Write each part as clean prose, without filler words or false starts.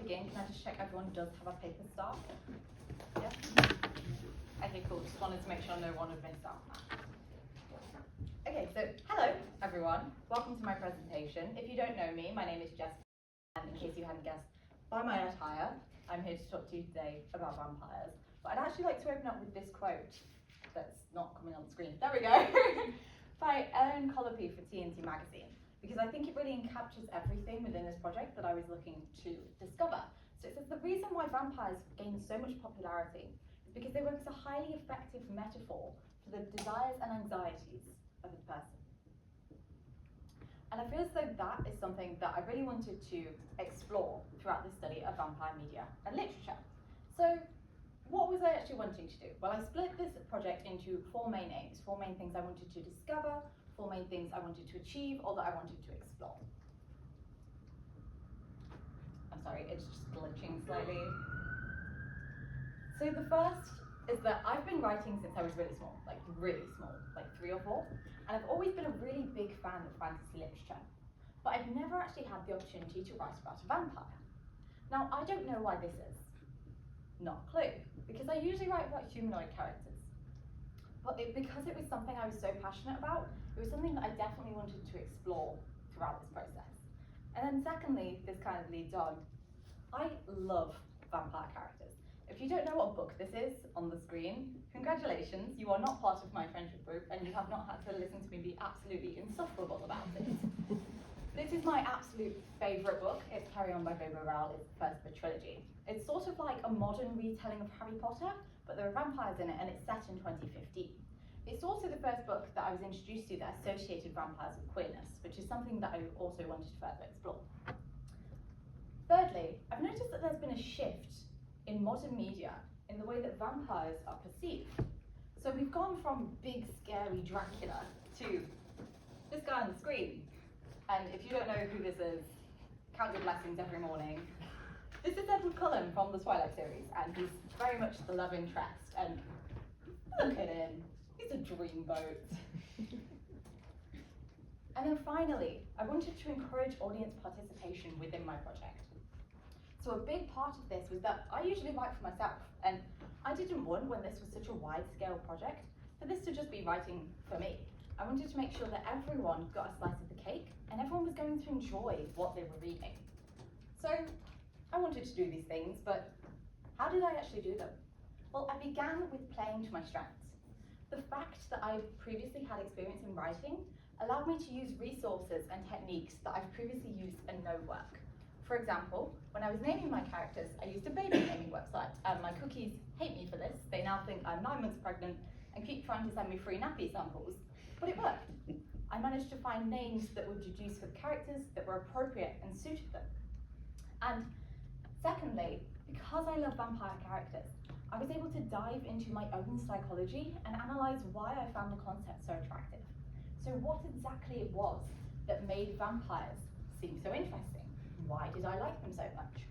begin, can I just check everyone does have a paper start? Yeah? Okay, cool. Just wanted to make sure no one had missed out on that. Okay, so hello everyone. Welcome to my presentation. If you don't know me, my name is Jess, and in case you hadn't guessed by my attire, I'm here to talk to you today about vampires. But I'd actually like to open up with this quote that's not coming on the screen. There we go. By Erin Colopy for TNT Magazine, because I think it really captures everything within this project that I was looking to discover. So it says the reason why vampires gain so much popularity is because they work as a highly effective metaphor for the desires and anxieties of a person. And I feel as though that is something that I really wanted to explore throughout this study of vampire media and literature. So what was I actually wanting to do? Well, I split this project into four main aims, four main things I wanted to discover, four main things I wanted to achieve, or that I wanted to explore. I'm sorry, it's just glitching slightly. So the first is that I've been writing since I was really small, like 3 or 4, and I've always been a really big fan of fantasy literature, but I've never actually had the opportunity to write about a vampire. Now, I don't know why this is. Not a clue, because I usually write about humanoid characters. But because it was something I was so passionate about, it was something that I definitely wanted to explore throughout this process. And then secondly, this kind of leads on, I love vampire characters. If you don't know what book this is on the screen, congratulations, you are not part of my friendship group and you have not had to listen to me be absolutely insufferable about it. This is my absolute favourite book. It's Carry On by Bobo Rowell. It's the first of a trilogy. It's sort of like a modern retelling of Harry Potter, but there are vampires in it and it's set in 2015. It's also the first book that I was introduced to that associated vampires with queerness, which is something that I also wanted to further explore. Thirdly, I've noticed that there's been a shift in modern media in the way that vampires are perceived. So we've gone from big, scary Dracula to this guy on the screen. And if you don't know who this is, count your blessings every morning. This is Edward Cullen from the Twilight series, and he's very much the love interest. And look at him, he's a dreamboat. And then finally, I wanted to encourage audience participation within my project. So a big part of this was that I usually write for myself, and I didn't want, when this was such a wide-scale project, for this to just be writing for me. I wanted to make sure that everyone got a slice of the cake, and everyone was going to enjoy what they were reading. So I wanted to do these things, but how did I actually do them? Well, I began with playing to my strengths. The fact that I previously had experience in writing allowed me to use resources and techniques that I've previously used and know work. For example, when I was naming my characters, I used a baby naming website, and my cookies hate me for this. They now think I'm 9 months pregnant and keep trying to send me free nappy samples, but it worked. I managed to find names that would deduce for the characters that were appropriate and suited them. And secondly, because I love vampire characters, I was able to dive into my own psychology and analyse why I found the concept so attractive. So what exactly it was that made vampires seem so interesting? Why did I like them so much?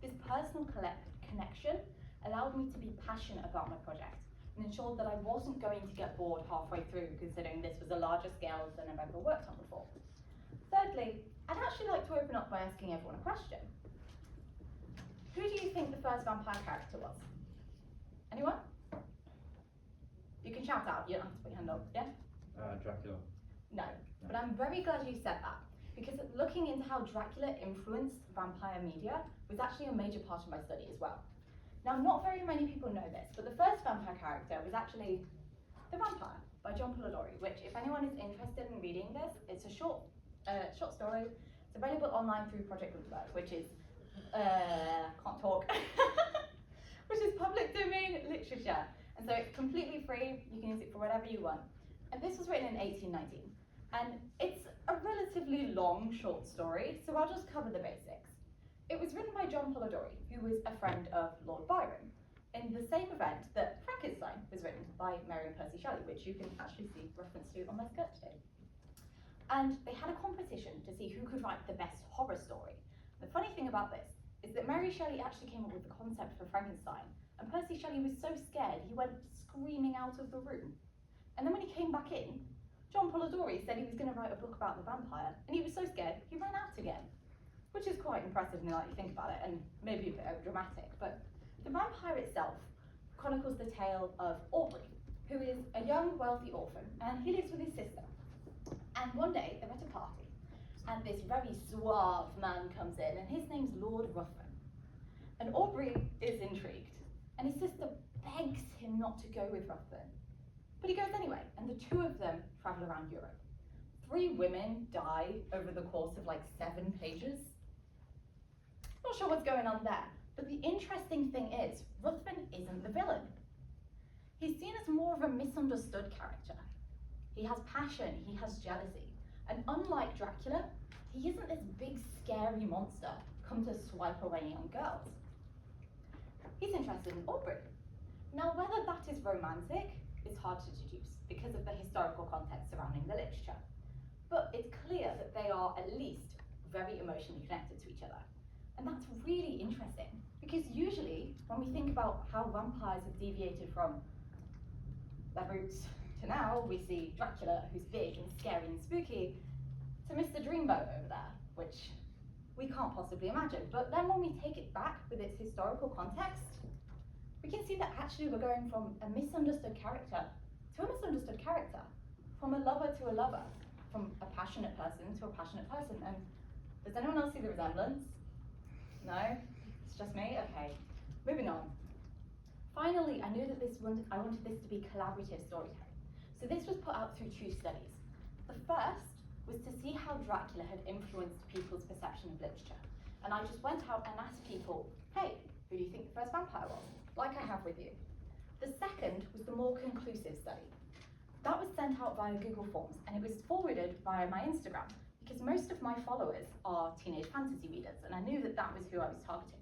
This personal connection allowed me to be passionate about my project and ensured that I wasn't going to get bored halfway through, considering this was a larger scale than I've ever worked on before. Thirdly, I'd actually like to open up by asking everyone a question. Who do you think the first vampire character was? Anyone? You can shout out, you don't have to put your hand up, yeah? Dracula. No, but I'm very glad you said that, because looking into how Dracula influenced vampire media was actually a major part of my study as well. Now, not very many people know this, but the first vampire character was actually The Vampire by John Polidori, which, if anyone is interested in reading this, it's a short story. It's available online through Project Gutenberg, which is, can't talk, which is public domain literature. And so it's completely free, you can use it for whatever you want. And this was written in 1819. And it's a relatively long short story, so I'll just cover the basics. It was written by John Polidori, who was a friend of Lord Byron, in the same event that Frankenstein was written by Mary and Percy Shelley, which you can actually see reference to on my skirt today. And they had a competition to see who could write the best horror story. The funny thing about this is that Mary Shelley actually came up with the concept for Frankenstein, and Percy Shelley was so scared he went screaming out of the room. And then when he came back in, John Polidori said he was going to write a book about the vampire, and he was so scared he ran out again. which is quite impressive now that you think about it, and maybe a bit overdramatic. But the vampire itself chronicles the tale of Aubrey, who is a young, wealthy orphan, and he lives with his sister. And one day, they're at a party, and this very suave man comes in, and his name's Lord Ruthven. And Aubrey is intrigued, and his sister begs him not to go with Ruthven. But he goes anyway, and the two of them travel around Europe. 3 women die over the course of like 7 pages. Not sure what's going on there, but the interesting thing is, Ruthven isn't the villain. He's seen as more of a misunderstood character. He has passion, he has jealousy, and unlike Dracula, he isn't this big scary monster come to swipe away young girls. He's interested in Aubrey. Now, whether that is romantic is hard to deduce because of the historical context surrounding the literature. But it's clear that they are at least very emotionally connected to each other. And that's really interesting because usually when we think about how vampires have deviated from their roots to now, we see Dracula, who's big and scary and spooky, to Mr. Dreamboat over there, which we can't possibly imagine. But then when we take it back with its historical context, we can see that actually we're going from a misunderstood character to a misunderstood character, from a lover to a lover, from a passionate person to a passionate person. And does anyone else see the resemblance? No? It's just me? Okay. Moving on. Finally, I knew that I wanted this to be collaborative storytelling. So this was put out through 2 studies. The first was to see how Dracula had influenced people's perception of literature. And I just went out and asked people, hey, who do you think the first vampire was? Like I have with you. The second was the more conclusive study. That was sent out via Google Forms, and it was forwarded via my Instagram, because most of my followers are teenage fantasy readers, and I knew that that was who I was targeting.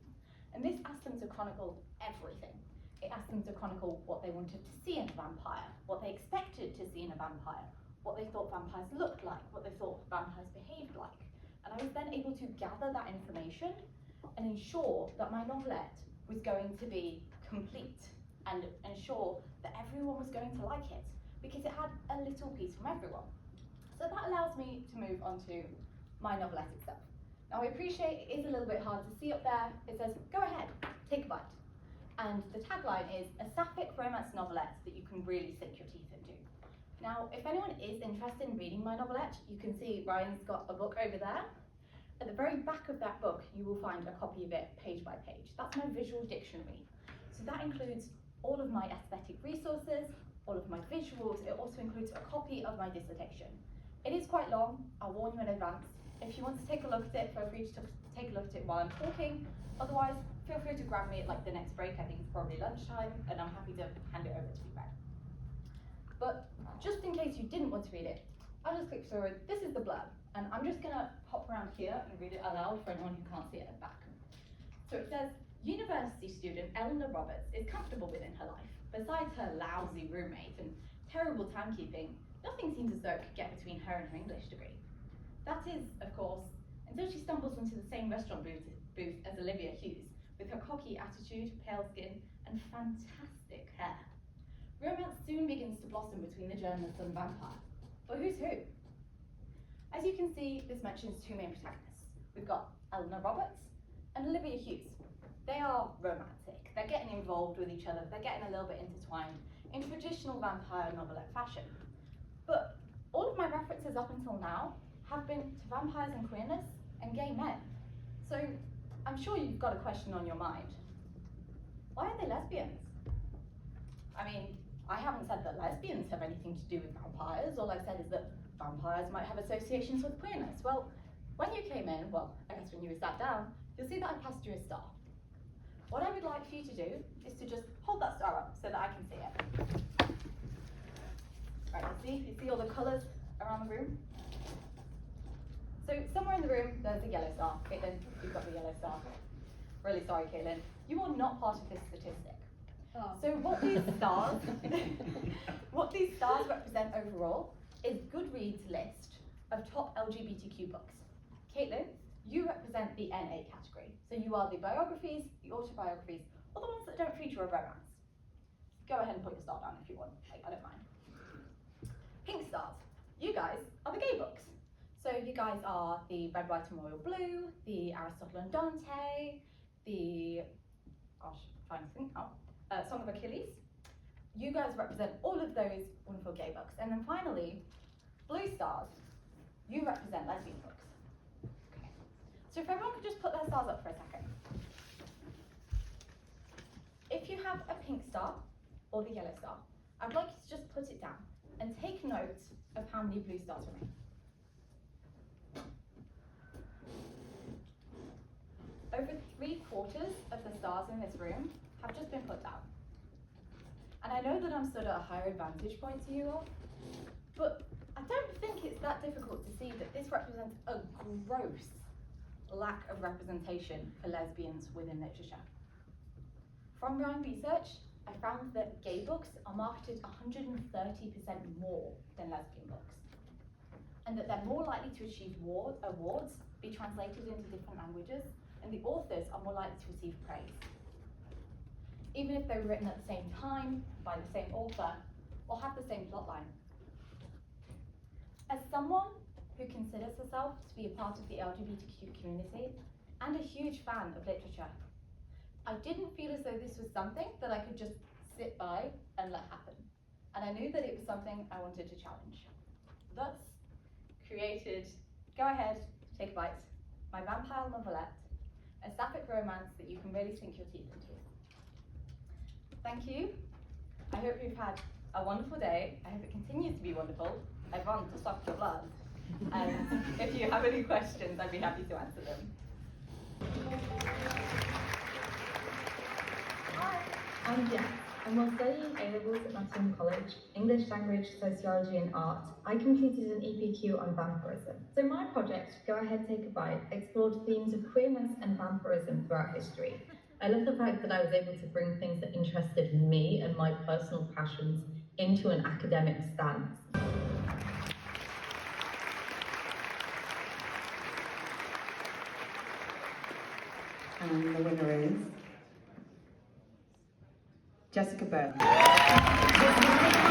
And this asked them to chronicle everything. It asked them to chronicle what they wanted to see in a vampire, what they expected to see in a vampire, what they thought vampires looked like, what they thought vampires behaved like. And I was then able to gather that information and ensure that my novelette was going to be complete and ensure that everyone was going to like it, because it had a little piece from everyone. So that allows me to move on to my novelette itself. Now I appreciate it is a little bit hard to see up there. It says, go ahead, take a bite. And the tagline is a sapphic romance novelette that you can really sink your teeth into. Now, if anyone is interested in reading my novelette, you can see Ryan's got a book over there. At the very back of that book, you will find a copy of it page by page. That's my visual dictionary. So that includes all of my aesthetic resources, all of my visuals. It also includes a copy of my dissertation. It is quite long, I'll warn you in advance. If you want to take a look at it, feel free to take a look at it while I'm talking. Otherwise, feel free to grab me at like the next break. I think it's probably lunchtime, and I'm happy to hand it over to be read. But just in case you didn't want to read it, I'll just click through it. This is the blurb, and I'm just gonna hop around here and read it aloud for anyone who can't see it at the back. So it says, university student Eleanor Roberts is comfortable within her life. Besides her lousy roommate and terrible timekeeping, nothing seems as though it could get between her and her English degree. That is, of course, until she stumbles into the same restaurant booth as Olivia Hughes, with her cocky attitude, pale skin, and fantastic hair. Romance soon begins to blossom between the journalist and the vampire. But who's who? As you can see, this mentions 2 main protagonists. We've got Eleanor Roberts and Olivia Hughes. They are romantic. They're getting involved with each other. They're getting a little bit intertwined in traditional vampire novelette fashion. But all of my references up until now have been to vampires and queerness and gay men. So I'm sure you've got a question on your mind. Why are they lesbians? I mean, I haven't said that lesbians have anything to do with vampires. All I've said is that vampires might have associations with queerness. Well, when you came in, well, I guess when you were sat down, you'll see that I passed you a star. What I would like for you to do is to just hold that star up so that I can see it. Right, you see all the colours around the room? So somewhere in the room, there's a yellow star. Caitlin, you've got the yellow star. Really sorry, Caitlin. You are not part of this statistic. Oh. So what these stars represent overall is Goodreads' list of top LGBTQ books. Caitlin, you represent the NA category. So you are the biographies, the autobiographies, or the ones that don't feature a romance. Go ahead and put your star down if you want. I don't mind. Pink stars, you guys are the gay books. So you guys are the red, white and royal blue, the Aristotle and Dante, the, gosh, I'm trying to think now, Song of Achilles. You guys represent all of those wonderful gay books. And then finally, blue stars, you represent lesbian books. Okay. So if everyone could just put their stars up for a second. If you have a pink star or the yellow star, I'd like you to just put it down and take note of how many blue stars remain. Over 3/4 of the stars in this room have just been put down. And I know that I'm stood at a higher vantage point to you all, but I don't think it's that difficult to see that this represents a gross lack of representation for lesbians within literature. From my own research, I found that gay books are marketed 130% more than lesbian books, and that they're more likely to achieve awards, be translated into different languages, and the authors are more likely to receive praise, even if they were written at the same time, by the same author, or have the same plotline. As someone who considers herself to be a part of the LGBTQ community, and a huge fan of literature, I didn't feel as though this was something that I could just sit by and let happen. And I knew that it was something I wanted to challenge. Thus, created Go Ahead, Take a Bite, my vampire novelette, a sapphic romance that you can really sink your teeth into. Thank you. I hope you've had a wonderful day. I hope it continues to be wonderful. I want to suck your blood. And if you have any questions, I'd be happy to answer them. Hi, I'm Jess, and while studying A-levels at Nottingham College, English language, sociology and art, I completed an EPQ on vampirism. So my project, Go Ahead, Take a Bite, explored themes of queerness and vampirism throughout history. I love the fact that I was able to bring things that interested me and my personal passions into an academic stance. And the winner is Jessica Bjorgman.